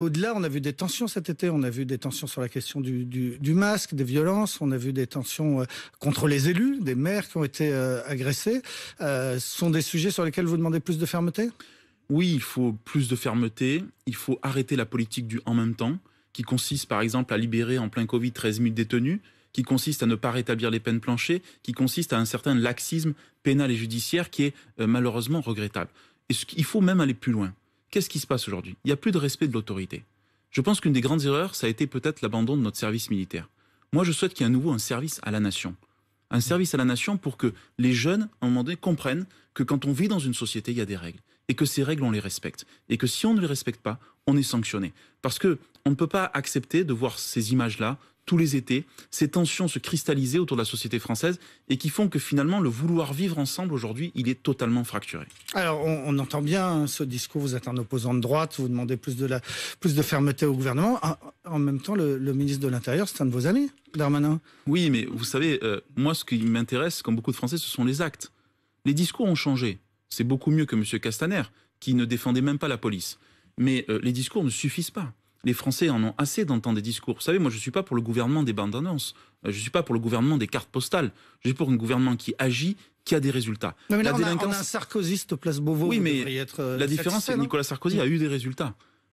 Au-delà, on a vu des tensions cet été. On a vu des tensions sur la question du masque, des violences. On a vu des tensions contre les élus, des maires qui ont été agressés. Ce sont des sujets sur lesquels vous demandez plus de fermeté ? Oui, il faut plus de fermeté. Il faut arrêter la politique du « en même temps », qui consiste par exemple à libérer en plein Covid 13 000 détenus, qui consiste à ne pas rétablir les peines planchées, qui consiste à un certain laxisme pénal et judiciaire qui est malheureusement regrettable. Et il faut même aller plus loin. Qu'est-ce qui se passe aujourd'hui ? Il n'y a plus de respect de l'autorité. Je pense qu'une des grandes erreurs, ça a été peut-être l'abandon de notre service militaire. Moi, je souhaite qu'il y ait à nouveau un service à la nation. Un service à la nation pour que les jeunes, à un moment donné, comprennent que quand on vit dans une société, il y a des règles. Et que ces règles, on les respecte. Et que si on ne les respecte pas, on est sanctionné. Parce que on ne peut pas accepter de voir ces images-là, tous les étés, ces tensions se cristalliser autour de la société française et qui font que finalement, le vouloir vivre ensemble aujourd'hui, il est totalement fracturé. Alors, on entend bien ce discours, vous êtes un opposant de droite, vous demandez plus de fermeté au gouvernement. En même temps, le ministre de l'Intérieur, c'est un de vos amis, Darmanin. Oui, mais vous savez, moi, ce qui m'intéresse, comme beaucoup de Français, ce sont les actes. Les discours ont changé. C'est beaucoup mieux que M. Castaner, qui ne défendait même pas la police. Mais les discours ne suffisent pas. Les Français en ont assez d'entendre des discours. Vous savez, moi, je ne suis pas pour le gouvernement des bandes annonces. Je ne suis pas pour le gouvernement des cartes postales. Je suis pour un gouvernement qui agit, qui a des résultats. Non, mais là, on a un sarkozyste place Beauvau. Oui, mais la différence, c'est que Nicolas Sarkozy a eu des résultats.